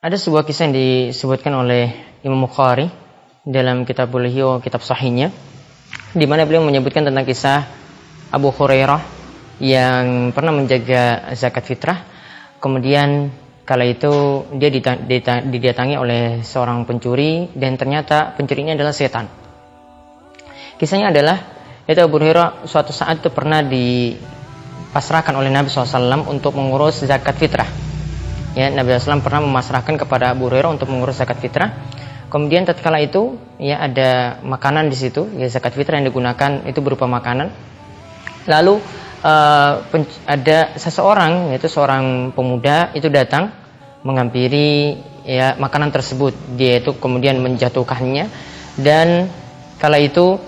Ada sebuah kisah yang disebutkan oleh Imam Bukhari dalam kitab Ihya, kitab sahihnya, di mana beliau menyebutkan tentang kisah Abu Hurairah yang pernah menjaga zakat fitrah. Kemudian kala itu dia didatangi oleh seorang pencuri, dan ternyata pencurinya adalah setan. Kisahnya adalah itu Abu Hurairah suatu saat itu pernah dipasrahkan oleh Nabi SAW untuk mengurus zakat fitrah. Ya, Nabi SAW pernah memasrahkan kepada Abu Hurairah untuk mengurus zakat fitrah. Kemudian tatkala itu ya ada makanan di situ, ya zakat fitrah yang digunakan itu berupa makanan. Lalu ada seseorang, yaitu seorang pemuda itu datang menghampiri ya makanan tersebut. Dia itu kemudian menjatuhkannya, dan kala itu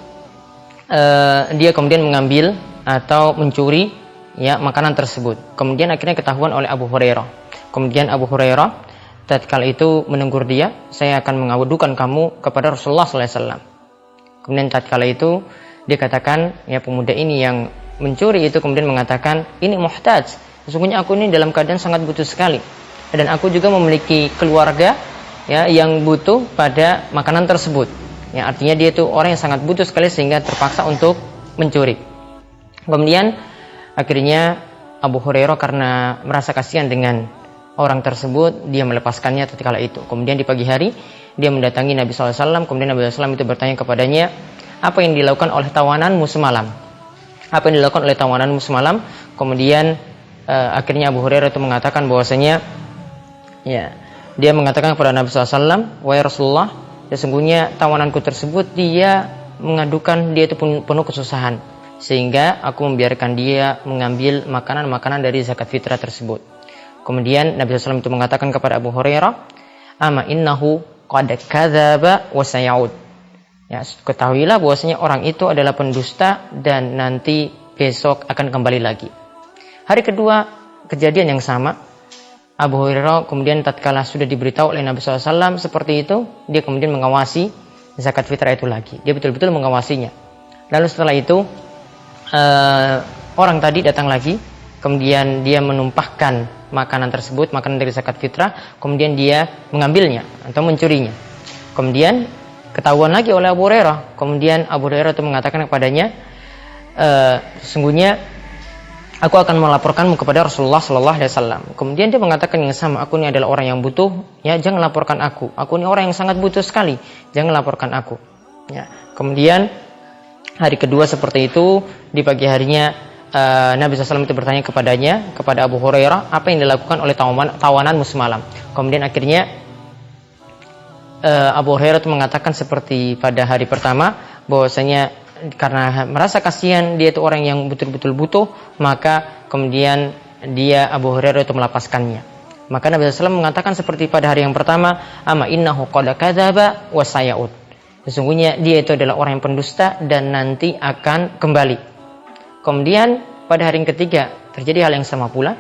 dia kemudian mengambil atau mencuri ya makanan tersebut. Kemudian akhirnya ketahuan oleh Abu Hurairah. Kemudian Abu Hurairah tatkala itu menegur dia, saya akan mengadukan kamu kepada Rasulullah SAW. Kemudian tatkala itu dia katakan, ya pemuda ini yang mencuri itu kemudian mengatakan, ini muhtaj, sesungguhnya aku ini dalam keadaan sangat butuh sekali, dan aku juga memiliki keluarga ya yang butuh pada makanan tersebut. Ya, artinya dia itu orang yang sangat butuh sekali sehingga terpaksa untuk mencuri. Kemudian akhirnya Abu Hurairah karena merasa kasihan dengan orang tersebut, dia melepaskannya tatkala itu. Kemudian di pagi hari dia mendatangi Nabi SAW. Kemudian Nabi SAW itu bertanya kepadanya, apa yang dilakukan oleh tawananmu semalam? Apa yang dilakukan oleh tawananmu semalam? Kemudian akhirnya Abu Hurairah itu mengatakan bahwasanya, ya, dia mengatakan kepada Nabi SAW, wahai Rasulullah, sesungguhnya tawananku tersebut dia mengadukan dia itu penuh kesusahan, sehingga aku membiarkan dia mengambil makanan-makanan dari zakat fitrah tersebut. Kemudian Nabi SAW itu mengatakan kepada Abu Hurairah, ama innahu qad kadzaba wa sayaud. Ya, ketahuilah bahwasanya orang itu adalah pendusta dan nanti besok akan kembali lagi. Hari kedua kejadian yang sama. Abu Hurairah kemudian tatkala sudah diberitahu oleh Nabi SAW seperti itu, dia kemudian mengawasi zakat fitrah itu lagi. Dia betul-betul mengawasinya. Lalu setelah itu orang tadi datang lagi, kemudian dia menumpahkan makanan tersebut, makanan dari zakat fitrah, kemudian dia mengambilnya atau mencurinya. Kemudian ketahuan lagi oleh Abu Hurairah. Kemudian Abu Hurairah itu mengatakan kepadanya, sesungguhnya aku akan melaporkanmu kepada Rasulullah SAW. Kemudian dia mengatakan yang sama, aku ini adalah orang yang butuh, ya jangan laporkan aku. Aku ini orang yang sangat butuh sekali, jangan laporkan aku. Ya. Kemudian hari kedua seperti itu, di pagi harinya Nabi SAW itu bertanya kepada Abu Hurairah, apa yang dilakukan oleh tawananmu semalam? Kemudian akhirnya Abu Hurairah itu mengatakan seperti pada hari pertama, bahwasanya karena merasa kasihan dia itu orang yang betul-betul butuh, maka kemudian dia Abu Hurairah itu melepaskannya. Maka Nabi SAW mengatakan seperti pada hari yang pertama, ama innahu qad kadzaba wa sayaud. Sesungguhnya dia itu adalah orang yang pendusta dan nanti akan kembali. Kemudian pada hari yang ketiga terjadi hal yang sama pula.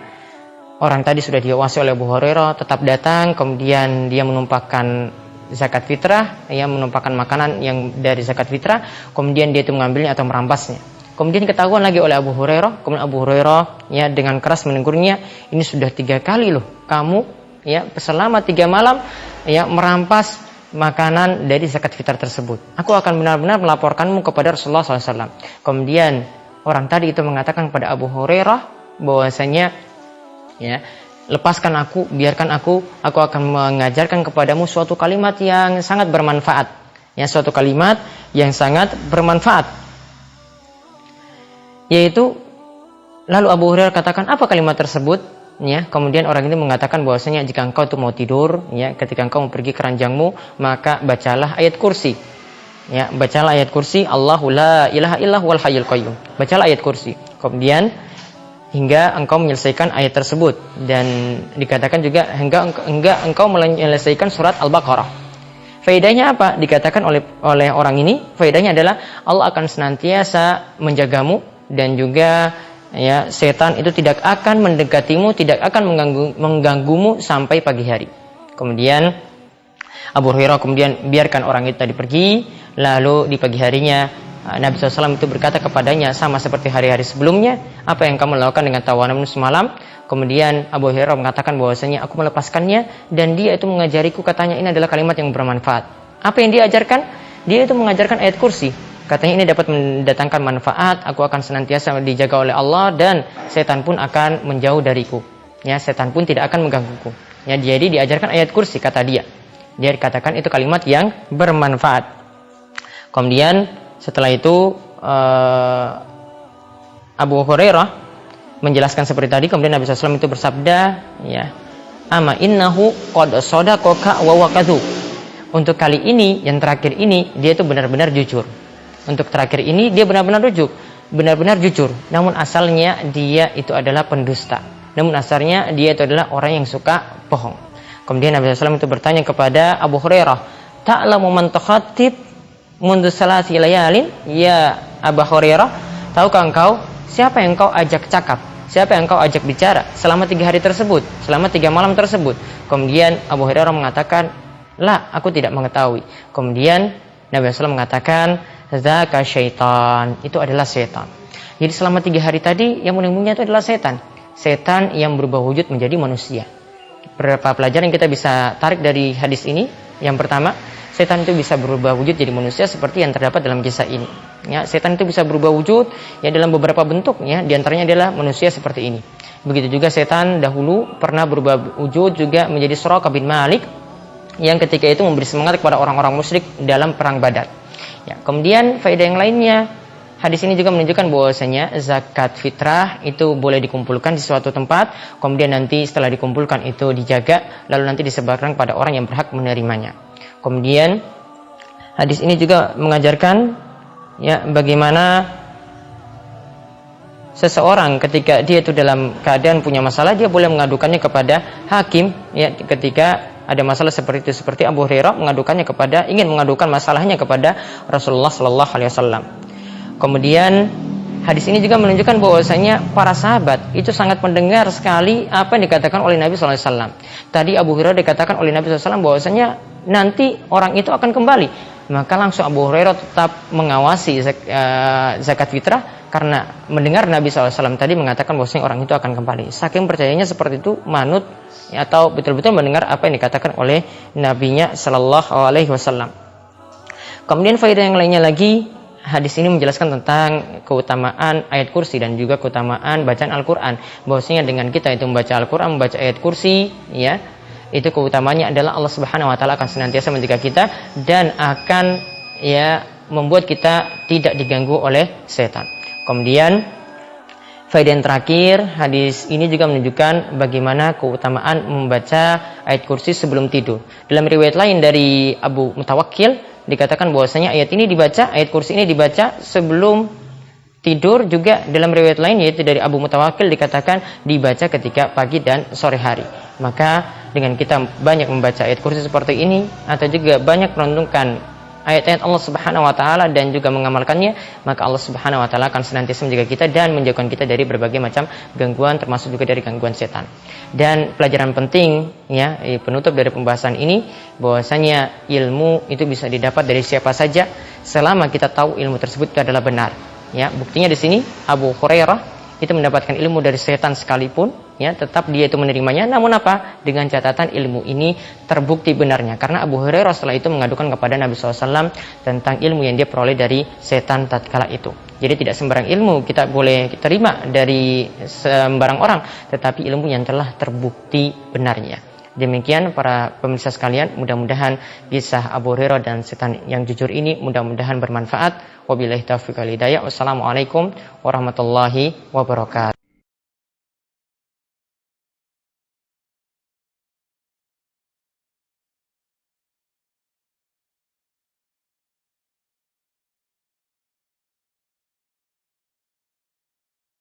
Orang tadi sudah diawasi oleh Abu Hurairah, tetap datang, kemudian dia menumpahkan zakat fitrah, ya menumpahkan makanan yang dari zakat fitrah, kemudian dia itu mengambilnya atau merampasnya. Kemudian ketahuan lagi oleh Abu Hurairah, kemudian Abu Hurairah ya dengan keras menegurnya, ini sudah 3 kali loh kamu ya selama 3 malam ya merampas makanan dari zakat fitrah tersebut. Aku akan benar-benar melaporkanmu kepada Rasulullah SAW. Kemudian orang tadi itu mengatakan kepada Abu Hurairah bahwasanya, ya, lepaskan aku, biarkan aku akan mengajarkan kepadamu suatu kalimat yang sangat bermanfaat. Ya, suatu kalimat yang sangat bermanfaat. Yaitu, lalu Abu Hurairah katakan, apa kalimat tersebut? Ya, kemudian orang itu mengatakan bahwasanya jika engkau tuh mau tidur, ya, ketika engkau mau pergi ke ranjangmu, maka bacalah ayat kursi. Ya, bacalah ayat kursi, Allahu la ilaha illa huwal hayyul qayyum. Bacalah ayat kursi. Kemudian hingga engkau menyelesaikan ayat tersebut, dan dikatakan juga hingga engkau menyelesaikan surat Al-Baqarah. Faedahnya apa? Dikatakan oleh orang ini, faedahnya adalah Allah akan senantiasa menjagamu, dan juga ya setan itu tidak akan mendekatimu, tidak akan mengganggumu sampai pagi hari. Kemudian Abu Hurairah kemudian biarkan orang itu tadi pergi. Lalu di pagi harinya Nabi SAW itu berkata kepadanya, sama seperti hari-hari sebelumnya, apa yang kamu lakukan dengan tawanan semalam? Kemudian Abu Hurairah mengatakan bahwasanya aku melepaskannya dan dia itu mengajariku, katanya ini adalah kalimat yang bermanfaat. Apa yang dia ajarkan? Dia itu mengajarkan ayat kursi. Katanya ini dapat mendatangkan manfaat, aku akan senantiasa dijaga oleh Allah dan setan pun akan menjauh dariku. Ya, setan pun tidak akan menggangguku. Ya, jadi diajarkan ayat kursi, kata dia. Dia dikatakan itu kalimat yang bermanfaat. Kemudian setelah itu Abu Hurairah menjelaskan seperti tadi. Kemudian Nabi SAW itu bersabda, ya, ama innahu qad sadaqaka wa waqadhu. Untuk kali ini, yang terakhir ini, dia itu benar-benar jujur. Untuk terakhir ini dia benar-benar jujur. Namun asalnya dia itu adalah pendusta. Namun asalnya dia itu adalah orang yang suka bohong. Kemudian Nabi SAW itu bertanya kepada Abu Hurairah, ta'lamu man takhatib mundu salasi layalin, ya Abu Hurairah, tahukah engkau siapa yang kau ajak cakap, siapa yang kau ajak bicara selama 3 hari tersebut, selama 3 malam tersebut? Kemudian Abu Hurairah mengatakan, la, aku tidak mengetahui. Kemudian Nabi SAW mengatakan, zaka syaitan, itu adalah setan. Jadi selama 3 hari tadi yang menemuinya itu adalah setan. Setan yang berubah wujud menjadi manusia. Beberapa pelajaran yang kita bisa tarik dari hadis ini. Yang pertama, setan itu bisa berubah wujud jadi manusia seperti yang terdapat dalam kisah ini. Ya, setan itu bisa berubah wujud ya dalam beberapa bentuk, ya, di antaranya adalah manusia seperti ini. Begitu juga setan dahulu pernah berubah wujud juga menjadi Suraqah bin Malik yang ketika itu memberi semangat kepada orang-orang musyrik dalam perang Badar. Ya, kemudian faedah yang lainnya, hadis ini juga menunjukkan bahwasanya zakat fitrah itu boleh dikumpulkan di suatu tempat, kemudian nanti setelah dikumpulkan itu dijaga, lalu nanti disebarkan kepada orang yang berhak menerimanya. Kemudian hadis ini juga mengajarkan, ya, bagaimana seseorang ketika dia itu dalam keadaan punya masalah, dia boleh mengadukannya kepada hakim, ya, ketika ada masalah seperti itu. Seperti Abu Hurairah ingin mengadukan masalahnya kepada Rasulullah sallallahu alaihi wasallam. Kemudian hadis ini juga menunjukkan bahwasanya para sahabat itu sangat mendengar sekali apa yang dikatakan oleh Nabi sallallahu alaihi wasallam. Tadi Abu Hurairah dikatakan oleh Nabi sallallahu alaihi wasallam bahwasanya nanti orang itu akan kembali. Maka langsung Abu Hurairah tetap mengawasi zakat fitrah karena mendengar Nabi SAW tadi mengatakan bahwasanya orang itu akan kembali. Saking percayanya seperti itu, manut atau betul-betul mendengar apa yang dikatakan oleh Nabinya Sallallahu Alaihi Wasallam. Kemudian faedah yang lainnya lagi, hadis ini menjelaskan tentang keutamaan ayat kursi dan juga keutamaan bacaan Al-Quran. Bahwasanya dengan kita itu membaca Al-Quran, membaca ayat kursi, ya, itu keutamanya adalah Allah Subhanahu Wa Taala akan senantiasa menjaga kita dan akan, ya, membuat kita tidak diganggu oleh setan. Kemudian faedah yang terakhir, hadis ini juga menunjukkan bagaimana keutamaan membaca ayat kursi sebelum tidur. Dalam riwayat lain dari Abu Mutawakkil dikatakan bahwasanya ayat kursi ini dibaca sebelum tidur. Juga dalam riwayat lain yaitu dari Abu Mutawakkil dikatakan dibaca ketika pagi dan sore hari. Maka dengan kita banyak membaca ayat kursi seperti ini atau juga banyak merenungkan ayat-ayat Allah Subhanahu Wa Taala dan juga mengamalkannya, maka Allah Subhanahu Wa Taala akan senantiasa menjaga kita dan menjauhkan kita dari berbagai macam gangguan, termasuk juga dari gangguan setan. Dan pelajaran penting, ya, penutup dari pembahasan ini, bahwasanya ilmu itu bisa didapat dari siapa saja selama kita tahu ilmu tersebut itu adalah benar. Ya, buktinya di sini Abu Hurairah itu mendapatkan ilmu dari setan sekalipun, ya, tetap dia itu menerimanya. Namun apa? Dengan catatan ilmu ini terbukti benarnya, karena Abu Hurairah setelah itu mengadukan kepada Nabi SAW tentang ilmu yang dia peroleh dari setan tatkala itu. Jadi tidak sembarang ilmu kita boleh terima dari sembarang orang, tetapi ilmu yang telah terbukti benarnya. Demikian para pemirsa sekalian, mudah-mudahan kisah Abu Hurairah dan setan yang jujur ini mudah-mudahan bermanfaat. Wabillahi taufiq wal hidayah. Wassalamualaikum warahmatullahi wabarakatuh.